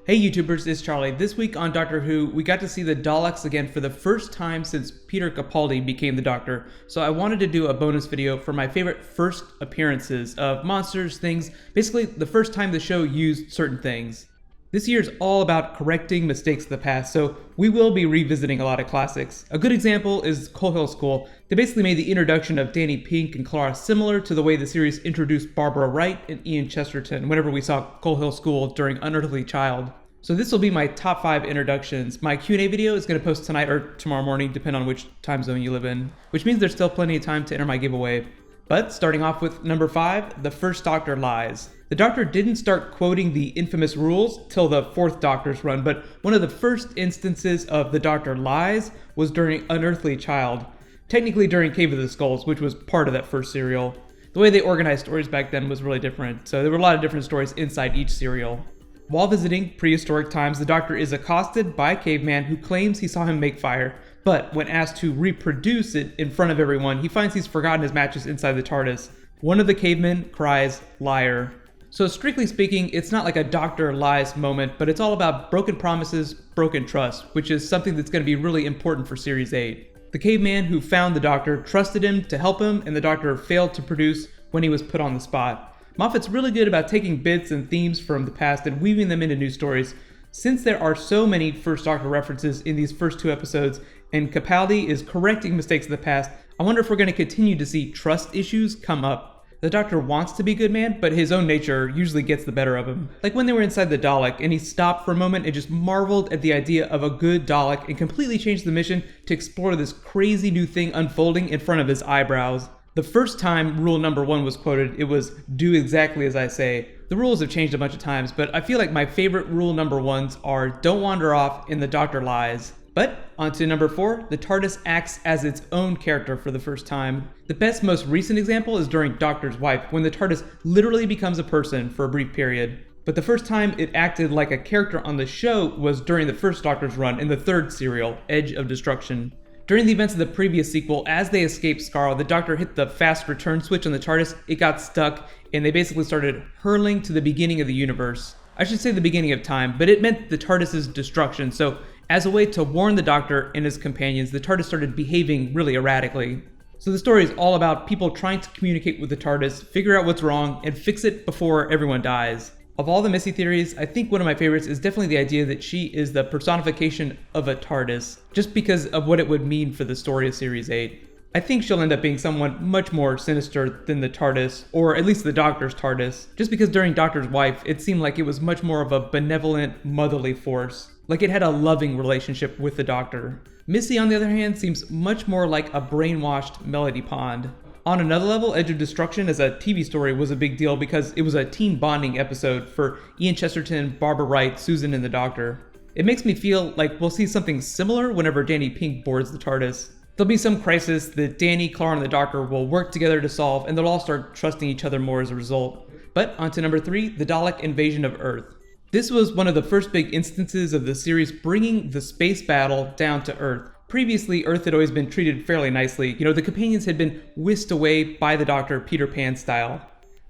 Hey YouTubers, it's Charlie. This week on Doctor Who, we got to see the Daleks again for the first time since Peter Capaldi became the Doctor, so I wanted to do a bonus video for my favorite first appearances of monsters, things, basically the first time the show used certain things. This year is all about correcting mistakes of the past, so we will be revisiting a lot of classics. A good example is Coal Hill School. They basically made the introduction of Danny Pink and Clara similar to the way the series introduced Barbara Wright and Ian Chesterton whenever we saw Coal Hill School during Unearthly Child. So this will be my top 5 introductions. My Q&A video is going to post tonight or tomorrow morning, depending on which time zone you live in, which means there's still plenty of time to enter my giveaway. But starting off with number 5, the first Doctor lies. The Doctor didn't start quoting the infamous rules till the 4th Doctor's run, but one of the first instances of the Doctor lies was during Unearthly Child. Technically during Cave of the Skulls, which was part of that first serial. The way they organized stories back then was really different, so there were a lot of different stories inside each serial. While visiting prehistoric times, the Doctor is accosted by a caveman who claims he saw him make fire, but when asked to reproduce it in front of everyone, he finds he's forgotten his matches inside the TARDIS. One of the cavemen cries, "Liar." So strictly speaking, it's not like a Doctor lies moment, but it's all about broken promises, broken trust, which is something that's going to be really important for Series 8. The caveman who found the Doctor trusted him to help him, and the Doctor failed to produce when he was put on the spot. Moffat's really good about taking bits and themes from the past and weaving them into new stories. Since there are so many First Doctor references in these first 2 episodes, and Capaldi is correcting mistakes of the past, I wonder if we're going to continue to see trust issues come up. The Doctor wants to be a good man, but his own nature usually gets the better of him. Like when they were inside the Dalek, and he stopped for a moment and just marveled at the idea of a good Dalek and completely changed the mission to explore this crazy new thing unfolding in front of his eyebrows. The first time rule number 1 was quoted, it was, "Do exactly as I say." The rules have changed a bunch of times, but I feel like my favorite rule number 1s are "Don't wander off" and "The Doctor lies." But on to number 4, the TARDIS acts as its own character for the first time. The best, most recent example is during Doctor's Wife, when the TARDIS literally becomes a person for a brief period. But the first time it acted like a character on the show was during the first Doctor's run in the 3rd serial, Edge of Destruction. During the events of the previous sequel, as they escaped Skaro, the Doctor hit the fast return switch on the TARDIS, it got stuck, and they basically started hurling to the beginning of the universe. I should say the beginning of time, but it meant the TARDIS's destruction, so as a way to warn the Doctor and his companions, the TARDIS started behaving really erratically. So the story is all about people trying to communicate with the TARDIS, figure out what's wrong, and fix it before everyone dies. Of all the Missy theories, I think one of my favorites is definitely the idea that she is the personification of a TARDIS, just because of what it would mean for the story of Series 8. I think she'll end up being someone much more sinister than the TARDIS, or at least the Doctor's TARDIS, just because during Doctor's Wife, it seemed like it was much more of a benevolent, motherly force. Like it had a loving relationship with the Doctor. Missy, on the other hand, seems much more like a brainwashed Melody Pond. On another level, Edge of Destruction as a TV story was a big deal because it was a teen bonding episode for Ian Chesterton, Barbara Wright, Susan, and the Doctor. It makes me feel like we'll see something similar whenever Danny Pink boards the TARDIS. There'll be some crisis that Danny, Clara, and the Doctor will work together to solve, and they'll all start trusting each other more as a result. But on to number 3, the Dalek invasion of Earth. This was one of the first big instances of the series bringing the space battle down to Earth. Previously, Earth had always been treated fairly nicely. The companions had been whisked away by the Doctor, Peter Pan style.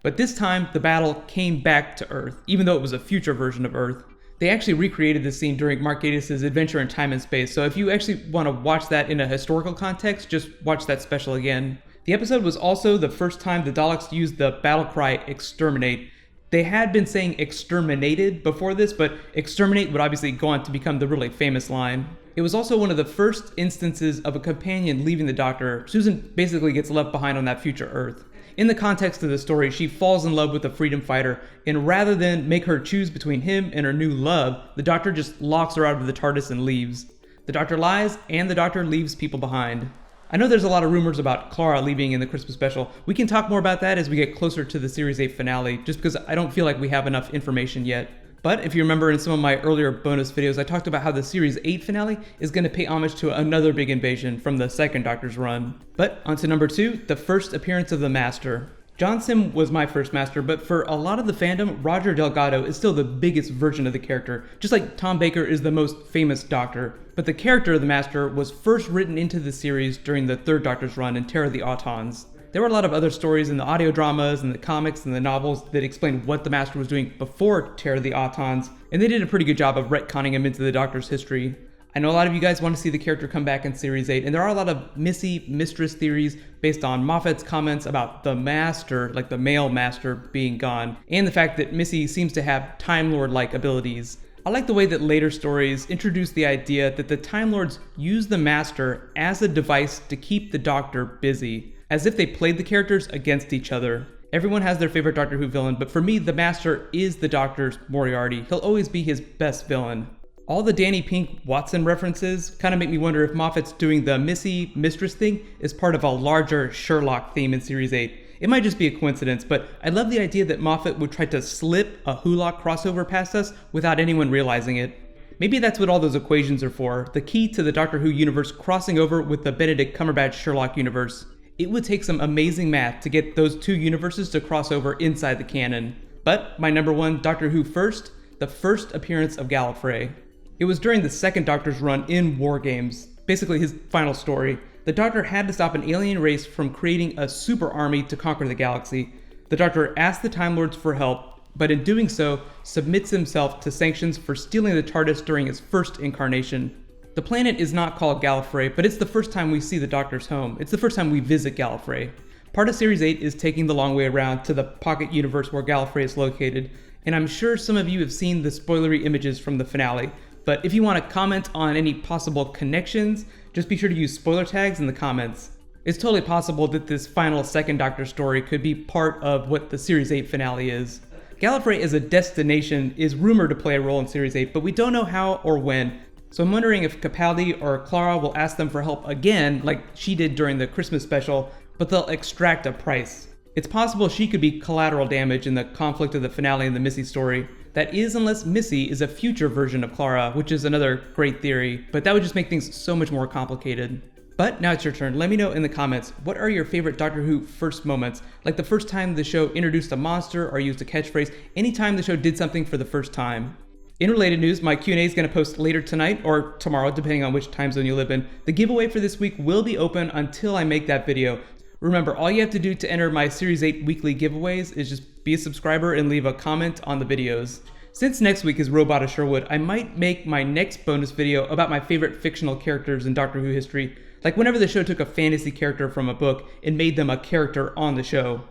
But this time, the battle came back to Earth, even though it was a future version of Earth. They actually recreated this scene during Mark Gatiss' Adventure in Time and Space, so if you actually want to watch that in a historical context, just watch that special again. The episode was also the first time the Daleks used the battle cry, "Exterminate." They had been saying "exterminated" before this, but "exterminate" would obviously go on to become the really famous line. It was also one of the first instances of a companion leaving the Doctor. Susan basically gets left behind on that future Earth. In the context of the story, she falls in love with a freedom fighter, and rather than make her choose between him and her new love, the Doctor just locks her out of the TARDIS and leaves. The Doctor lies, and the Doctor leaves people behind. I know there's a lot of rumors about Clara leaving in the Christmas special. We can talk more about that as we get closer to the Series 8 finale, just because I don't feel like we have enough information yet. But if you remember in some of my earlier bonus videos, I talked about how the Series 8 finale is going to pay homage to another big invasion from the 2nd Doctor's run. But on to number 2, the first appearance of the Master. John Simm was my first Master, but for a lot of the fandom, Roger Delgado is still the biggest version of the character, just like Tom Baker is the most famous Doctor. But the character of the Master was first written into the series during the 3rd Doctor's run in Terror of the Autons. There were a lot of other stories in the audio dramas and the comics and the novels that explained what the Master was doing before Terror of the Autons, and they did a pretty good job of retconning him into the Doctor's history. I know a lot of you guys want to see the character come back in Series 8, and there are a lot of Missy mistress theories based on Moffat's comments about the Master, like the male Master, being gone, and the fact that Missy seems to have Time Lord-like abilities. I like the way that later stories introduce the idea that the Time Lords use the Master as a device to keep the Doctor busy, as if they played the characters against each other. Everyone has their favorite Doctor Who villain, but for me, the Master is the Doctor's Moriarty. He'll always be his best villain. All the Danny Pink Watson references kind of make me wonder if Moffat's doing the Missy mistress thing as part of a larger Sherlock theme in Series 8. It might just be a coincidence, but I love the idea that Moffat would try to slip a Wholock crossover past us without anyone realizing it. Maybe that's what all those equations are for, the key to the Doctor Who universe crossing over with the Benedict Cumberbatch Sherlock universe. It would take some amazing math to get those two universes to cross over inside the canon. But my number one Doctor Who first, the first appearance of Gallifrey. It was during the second Doctor's run in War Games, basically his final story. The Doctor had to stop an alien race from creating a super army to conquer the galaxy. The Doctor asked the Time Lords for help, but in doing so, submits himself to sanctions for stealing the TARDIS during his first incarnation. The planet is not called Gallifrey, but it's the first time we see the Doctor's home. It's the first time we visit Gallifrey. Part of Series 8 is taking the long way around to the pocket universe where Gallifrey is located, and I'm sure some of you have seen the spoilery images from the finale. But if you want to comment on any possible connections, just be sure to use spoiler tags in the comments. It's totally possible that this final second Doctor story could be part of what the Series 8 finale is. Gallifrey as a destination is rumored to play a role in Series 8, but we don't know how or when. So I'm wondering if Capaldi or Clara will ask them for help again, like she did during the Christmas special, but they'll extract a price. It's possible she could be collateral damage in the conflict of the finale and the Missy story. That is, unless Missy is a future version of Clara, which is another great theory, but that would just make things so much more complicated. But now it's your turn. Let me know in the comments, what are your favorite Doctor Who first moments? Like the first time the show introduced a monster or used a catchphrase, anytime the show did something for the first time. In related news, my Q&A is going to post later tonight or tomorrow, depending on which time zone you live in. The giveaway for this week will be open until I make that video. Remember, all you have to do to enter my Series 8 weekly giveaways is just be a subscriber and leave a comment on the videos. Since next week is Robot of Sherwood, I might make my next bonus video about my favorite fictional characters in Doctor Who history, like whenever the show took a fantasy character from a book and made them a character on the show.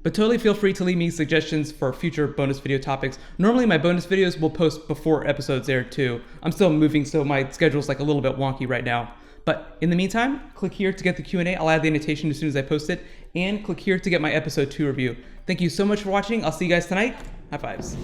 But totally feel free to leave me suggestions for future bonus video topics. Normally my bonus videos will post before episodes air too. I'm still moving, so my schedule's like a little bit wonky right now. But in the meantime, click here to get the Q&A. I'll add the annotation as soon as I post it. And click here to get my episode 2 review. Thank you so much for watching. I'll see you guys tonight. High fives.